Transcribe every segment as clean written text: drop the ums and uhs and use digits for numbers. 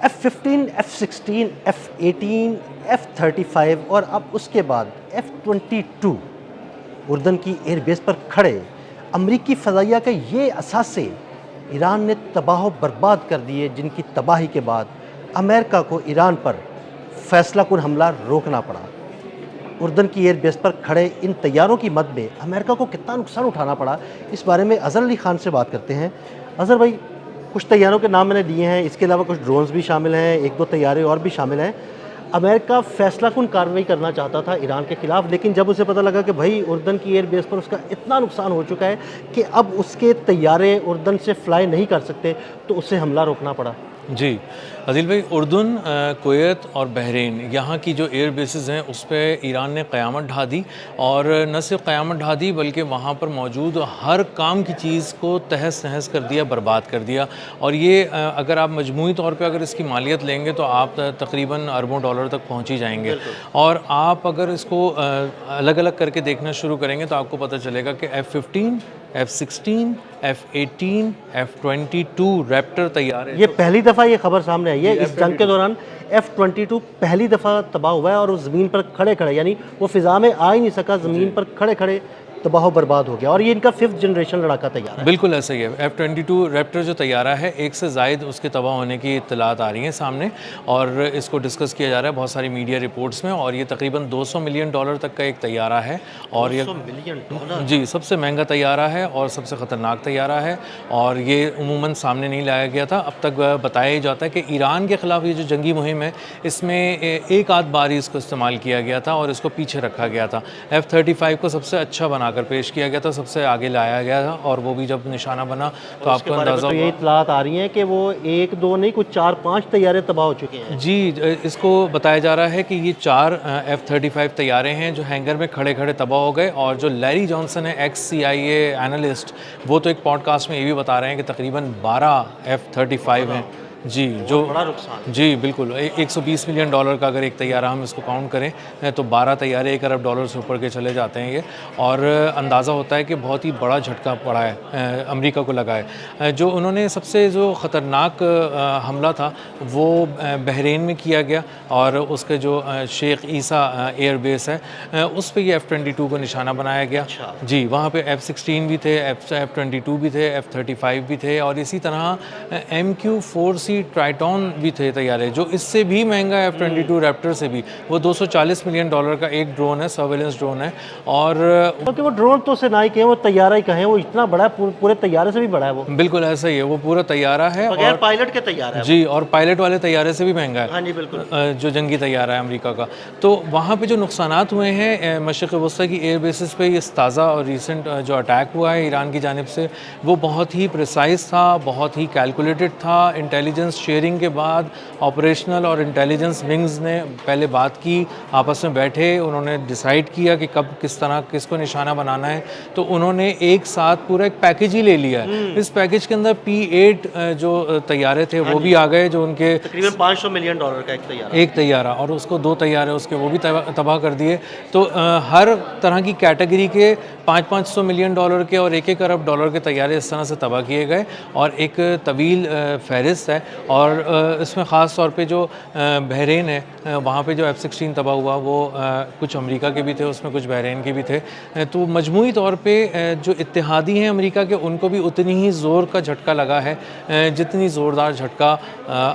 F-15, F-16, F-18, F-35 और अब उसके बाद F-22 उर्दन की एयरबेस पर खड़े अमरीकी फ़ज़ाइया के ये असासे ईरान ने तबाह बर्बाद कर दिए, जिनकी तबाही के बाद अमेरिका को ईरान पर फैसलाकुन हमला रोकना पड़ा। उर्दन की एयरबेस पर खड़े इन तैयारों की मद में अमेरिका को कितना नुकसान उठाना पड़ा, इस बारे में अज़हर अली ख़ान से बात करते हैं। अज़हर भाई, कुछ तैयारों के नाम मैंने दिए हैं, इसके अलावा कुछ ड्रोन्स भी शामिल हैं, एक दो तैयारे और भी शामिल हैं। अमेरिका फैसलाकुन कार्रवाई करना चाहता था ईरान के ख़िलाफ़, लेकिन जब उसे पता लगा कि भाई उर्दन की एयरबेस पर उसका इतना नुकसान हो चुका है कि अब उसके तैयारे उर्दन से फ्लाई नहीं कर सकते, तो उसे हमला रोकना पड़ा। जी अदिल भाई, उर्दन, कुवैत और बहरीन, यहाँ की जो एयर बेसेस हैं उस पर ईरान ने क़यामत ढा दी। और न सिर्फ क़यामत ढा दी बल्कि वहाँ पर मौजूद हर काम की चीज़ को तहस नहस कर दिया, बर्बाद कर दिया। और ये अगर आप मजमूई तौर पे अगर इसकी मालियत लेंगे तो आप तकरीबन अरबों डॉलर तक पहुँच ही जाएंगे। और आप अगर इसको अलग अलग करके देखना शुरू करेंगे तो आपको पता चलेगा कि F-15, F-16, F-18, F-22 Raptor तैयार है। ये पहली दफ़ा ये खबर सामने आई है इस जंग के दौरान। F-22 पहली दफ़ा तबाह हुआ है और उस ज़मीन पर खड़े खड़े, यानी वो फ़िज़ा में आ ही नहीं सका, ज़मीन पर खड़े खड़े तबाह बर्बाद हो गया। और ये इनका 5th जनरेशन लड़ाका तैयार है। बिल्कुल ऐसा ही है। F-22 रैप्टर जो तैयारा है, एक से ज़ायद उसके तबाह होने की इत्तलात आ रही हैं सामने और इसको डिस्कस किया जा रहा है बहुत सारी मीडिया रिपोर्ट्स में। और ये तकरीबन $200 मिलियन तक का एक तैयारा है। और ये $200 मिलियन जी सबसे महंगा तैयारा है और सबसे ख़तरनाक तैयारा है। और ये उमूमन सामने नहीं लाया गया था। अब तक बताया ही जाता है कि ईरान के ख़िलाफ़ ये जो जंगी मुहिम है, इसमें एक आध बार ही इसको इस्तेमाल किया गया था और इसको पीछे रखा गया था। F-35 को सबसे अच्छा बनाकर पेश किया गया था, सबसे आगे लाया गया था। और वो भी जब निशाना बना तो आपको अंदाज़ा, तो ये इत्तलात आ रही हैं कि वो एक दो नहीं, कुछ 4-5 तैयारे तबाह हो चुके हैं। जी इसको बताया जा रहा है कि ये 4 F-35 तैयारे हैं जो हैंगर में खड़े खड़े तबाह हो गए। और जो लैरी जॉनसन है, ex-CIA एनालिस्ट, वो तो एक पॉडकास्ट में ये भी बता रहे हैं कि तकरीबन 12 F-35 हैं। जी जो बड़ा नुकसान। जी बिल्कुल, $120 मिलियन का अगर एक तैयारा हम इसको काउंट करें तो 12 तैयारे $1 अरब से ऊपर के चले जाते हैं ये। और अंदाज़ा होता है कि बहुत ही बड़ा झटका पड़ा है अमेरिका को लगा है। जो उन्होंने सबसे जो ख़तरनाक हमला था वो बहरीन में किया गया और उसके जो शेख ईसा एयर बेस है उस पर ये F-22 को निशाना बनाया गया। अच्छा। जी वहाँ पे F-16 भी थे, F-22 भी थे, F-35 भी थे और इसी तरह MQ-4C ट्राइटॉन भी थे तैयारे, जो इससे भी महंगा है F-22 रैप्टर से भी। वो $240 मिलियन का एक ड्रोन है, सर्वेलेंस ड्रोन है। और क्योंकि वो ड्रोन तो से ना ही कहें, वो तैयारा ही कहें, वो इतना बड़ा है, पूरे तैयारे से भी बड़ा है वो। बिल्कुल ऐसा ही है, वो पूरा तैयारा है बगैर और पायलट के तैयारा है। जी और पायलट वाले तैयारे से भी महंगा है। हाँ जी बिल्कुल। जो जंगी तैयारा है अमेरिका का। तो वहाँ पे जो नुकसानात हुए हैं मशरिक़ वस्ती की एयर बेसिस पे, ये ताज़ा और रिसेंट जो अटैक हुआ है ईरान की जानिब से, वो बहुत ही प्रिसाइज था, बहुत ही कैलकुलेटेड था। इंटेलिजेंस शेयरिंग के बाद ऑपरेशनल और इंटेलिजेंस विंग्स ने पहले बात की, आपस में बैठे, उन्होंने डिसाइड किया कि कब किस तरह किसको निशाना बनाना है। तो उन्होंने एक साथ पूरा एक पैकेज ही ले लिया है। इस पैकेज के अंदर P-8 जो तैयारे थे वो भी आ गए, जो उनके तकरीबन $500 मिलियन का एक तैयारा और उसको 2 तैयारे उसके वो भी तबाह कर दिए। तो हर तरह की कैटेगरी के $500 मिलियन के और $1 अरब के तैयारे इस तरह से तबाह किए गए। और एक तवील फहरिस्त है और इसमें ख़ास तौर पे जो बहरीन है वहाँ पे जो F-16 तबाह हुआ वो कुछ अमेरिका के भी थे, उसमें कुछ बहरीन के भी थे। तो मजमूई तौर पे जो इत्तेहादी हैं अमेरिका के, उनको भी उतनी ही ज़ोर का झटका लगा है जितनी ज़ोरदार झटका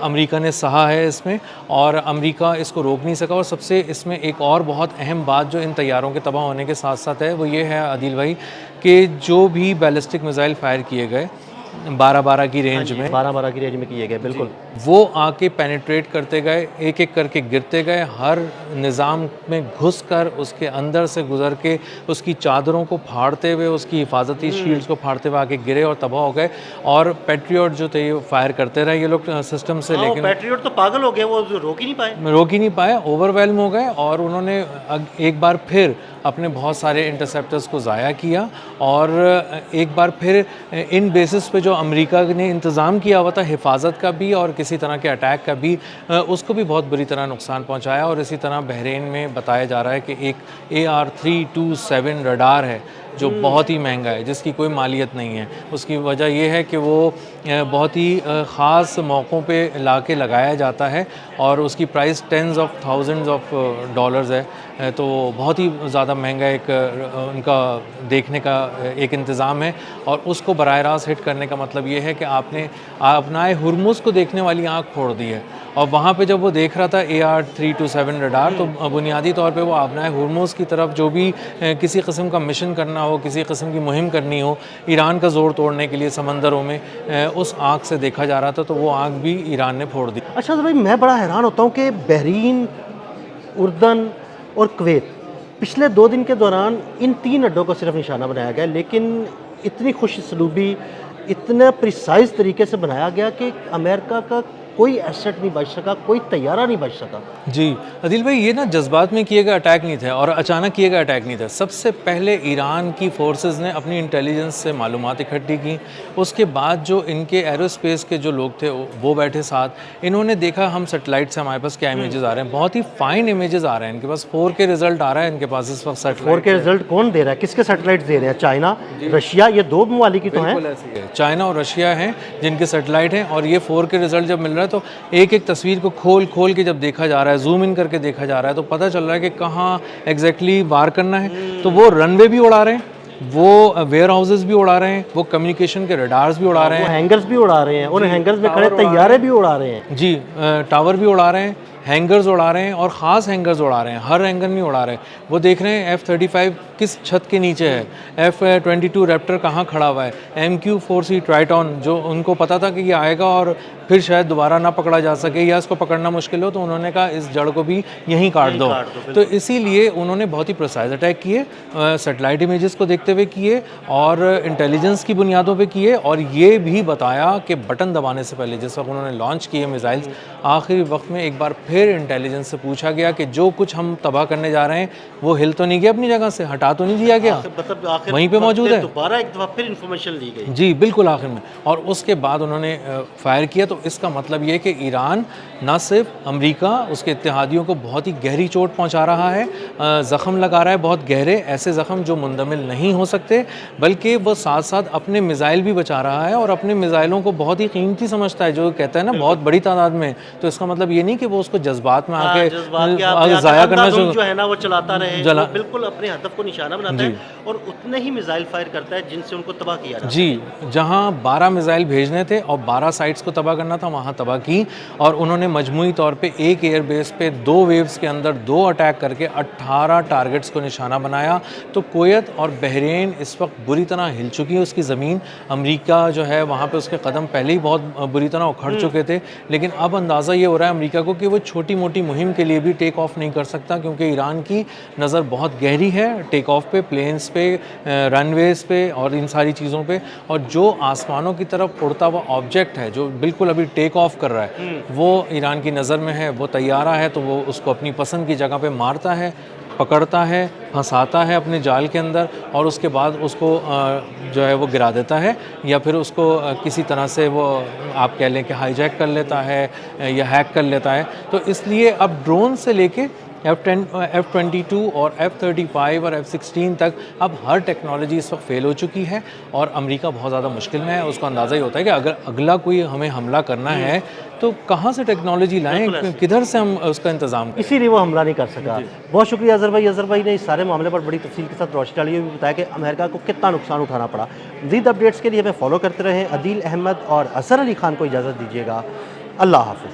अमेरिका ने सहा है इसमें। और अमेरिका इसको रोक नहीं सका। और सबसे इसमें एक और बहुत अहम बात जो इन तैयारों के तबाह होने के साथ साथ है वो ये है आदिल भाई कि जो भी बैलिस्टिक मिसाइल फायर किए गए 12-12 की रेंज में, 12-12 की रेंज में किए गए, बिल्कुल वो आके पेनिट्रेट करते गए, एक एक करके गिरते गए, हर निज़ाम में घुसकर उसके अंदर से गुजर के उसकी चादरों को फाड़ते हुए, उसकी हिफाजती शील्ड्स को फाड़ते हुए आके गिरे और तबाह हो गए। और पैट्रियट जो थे फायर करते रहे ये लोग सिस्टम से, लेकिन पैट्रियट तो पागल हो गए, वो रोक ही नहीं पाए, ओवरवेल्म हो गए। और उन्होंने एक बार फिर अपने बहुत सारे इंटरसेप्टर्स को ज़ाया किया और एक बार फिर इन बेसिस पे जो अमेरिका ने इंतज़ाम किया हुआ था हिफाजत का भी और किसी तरह के अटैक का भी, उसको भी बहुत बुरी तरह नुकसान पहुंचाया। और इसी तरह बहरीन में बताया जा रहा है कि एक AR-327 रडार है जो बहुत ही महंगा है, जिसकी कोई मालियत नहीं है। उसकी वजह यह है कि वो बहुत ही ख़ास मौक़ों पे ला के लगाया जाता है और उसकी price tens of thousands of dollars है। तो बहुत ही ज़्यादा महंगा एक उनका देखने का एक इंतज़ाम है और उसको बराह रास्त हिट करने का मतलब ये है कि आपने अपनाए हुरमुज़ को देखने वाली आँख फोड़ दी है। और वहाँ पे जब वो देख रहा था AR-327 रडार, तो बुनियादी तौर पे वो अपनाए हुरमुज़ की तरफ जो भी किसी किस्म का मिशन करना हो, किसी किस्म की मुहिम करनी हो ईरान का ज़ोर तोड़ने के लिए समंदरों में, उस आँख से देखा जा रहा था। तो वो आँख भी ईरान ने फोड़ दी। अच्छा तो भाई, मैं बड़ा हैरान होता हूँ कि बहरीन, उर्दन और कुवैत पिछले 2 दिन के दौरान इन 3 अड्डों को सिर्फ निशाना बनाया गया, लेकिन इतनी खुश सलूबी, इतना प्रिसाइज तरीके से बनाया गया कि अमेरिका का कोई एसेट नहीं बच सका, कोई तैयारा नहीं बच सका। जी अदिल भाई, ये ना जज्बात में किए गए अटैक नहीं थे और अचानक किए गए अटैक नहीं थे। सबसे पहले ईरान की फोर्सेस ने अपनी इंटेलिजेंस से मालूमात इकट्ठी की। उसके बाद जो इनके एरोस्पेस के जो लोग थे वो बैठे साथ, इन्होंने देखा हम सेटेलाइट से हमारे पास क्या इमेजेस आ रहे हैं, बहुत ही फाइन इमेजेस आ रहे हैं इनके पास। 4K रिजल्ट आ रहा है इनके पास इस वक्त सेटेलाइट। 4K रिजल्ट कौन दे रहा है, किसके सैटेलाइट दे रहे हैं? चाइना, रशिया, ये 2 ममालिक ही तो हैं। चाइना और रशिया हैं जिनके सेटेलाइट हैं और ये 4K रिजल्ट जब मिल रहा है तो एक एक तस्वीर को खोल के जब देखा जा रहा है, जूम इन करके देखा जा रहा है, तो पता चल रहा है कि कहाँ एग्जैक्टली वार करना है। तो वो रनवे भी उड़ा रहे हैं, वो वेयर हाउसेस भी उड़ा रहे हैं, वो कम्युनिकेशन के रडार्स भी उड़ा रहे हैं, हैंगर्स भी उड़ा रहे हैं, उन हैंगर्स में खड़े तैयारे भी उड़ा रहे हैं। जी टावर भी उड़ा रहे हैं, हैंगर्स उड़ा रहे हैं और ख़ास हैंगर्स उड़ा रहे हैं, हर हैंगर नहीं उड़ा रहे। वो देख रहे हैं F-35 किस छत के नीचे है, F-22 रैप्टर कहाँ खड़ा हुआ है, MQ-4C ट्राइटॉन जो उनको पता था कि ये आएगा और फिर शायद दोबारा ना पकड़ा जा सके या इसको पकड़ना मुश्किल हो, तो उन्होंने कहा इस जड़ को भी यहीं काट दो। तो इसीलिए उन्होंने बहुत ही प्रिसाइज अटैक किए, सेटेलाइट इमेजेस को देखते हुए किए और इंटेलिजेंस की बुनियादों पे किए और ये भी बताया कि बटन दबाने से पहले जिस वक्त उन्होंने लॉन्च किए मिसाइल्स, आखिरी वक्त में एक बार फिर इंटेलिजेंस से पूछा गया कि जो कुछ हम तबाह करने जा रहे हैं वो हिल तो नहीं गया अपनी जगह से, हटा तो नहीं दिया गया, मतलब वहीं पे मौजूद है। दोबारा एक दफा फिर इंफॉर्मेशन ली गई। जी बिल्कुल आखिर में, और उसके बाद उन्होंने फायर किया। तो इसका मतलब ये कि ईरान ना सिर्फ अमेरिका, उसके इत्तेहादियों को बहुत ही गहरी चोट पहुंचा रहा है, ज़ख़म लगा रहा है बहुत गहरे, ऐसे ज़ख़म जो मुंदमिल नहीं हो सकते, बल्कि वो साथ साथ अपने मिसाइल भी बचा रहा है और अपने मिसाइलों को बहुत ही कीमती समझता है, जो कहता है ना बहुत बड़ी तादाद में। तो इसका मतलब ये नहीं कि वो उसको जज्बात में आके ज़ाया करना जो है ना वो चलाता रहे, वो बिल्कुल अपने हदफ को निशाना बनाता है और उतने ही मिसाइल फायर करता है जिनसे उनको तबाह किया जाता है। जी, जहां 12 मिसाइल भेजने थे और 12 साइट्स को तबाह करना था वहां तबाह की और उन्होंने मजमूई तौर पे एक एयरबेस पे 2 वेव्स के अंदर 2 अटैक करके 18 टारगेट्स को निशाना बनाया। तो कुवैत और बहरीन इस वक्त बुरी तरह हिल चुकी है उसकी ज़मीन। अमेरिका जो है वहाँ पे उसके कदम पहले ही बहुत बुरी तरह उखड़ चुके थे, लेकिन अब अंदाज़ा ये हो रहा है अमेरिका को कि वो छोटी मोटी मुहिम के लिए भी टेक ऑफ नहीं कर सकता, क्योंकि ईरान की नज़र बहुत गहरी है टेक ऑफ पे, प्लेन्स पे, रनवेज़ पे और इन सारी चीज़ों पे। और जो आसमानों की तरफ उड़ता हुआ ऑब्जेक्ट है जो बिल्कुल अभी टेक ऑफ कर रहा है वो ईरान की नज़र में है, वो तैयारा है, तो वो उसको अपनी पसंद की जगह पे मारता है, पकड़ता है, फंसाता है अपने जाल के अंदर और उसके बाद उसको जो है वो गिरा देता है या फिर उसको किसी तरह से वो आप कह लें कि हाईजैक कर लेता है या हैक कर लेता है। तो इसलिए अब ड्रोन से लेके F-22 और F-35 और F-16 तक अब हर टेक्नोलॉजी इस वक्त फेल हो चुकी है और अमेरिका बहुत ज़्यादा मुश्किल में है। उसको अंदाज़ा ही होता है कि अगर अगला कोई हमें हमला करना है तो कहाँ से टेक्नोलॉजी लाएं, किधर से हम उसका इंतज़ाम करें। इसीलिए वो हमला नहीं कर सका। बहुत शुक्रिया अज़हर भाई। अज़हर भाई ने इस सारे मामले पर बड़ी तफसील के साथ रोशनी डाली, ये भी बताया कि अमेरिका को कितना नुकसान उठाना पड़ा। मज़ीद अपडेट्स के लिए हमें फॉलो करते रहें। अदील अहमद और अज़हर अली खान को इजाज़त दीजिएगा। अल्लाह हाफ़िज़।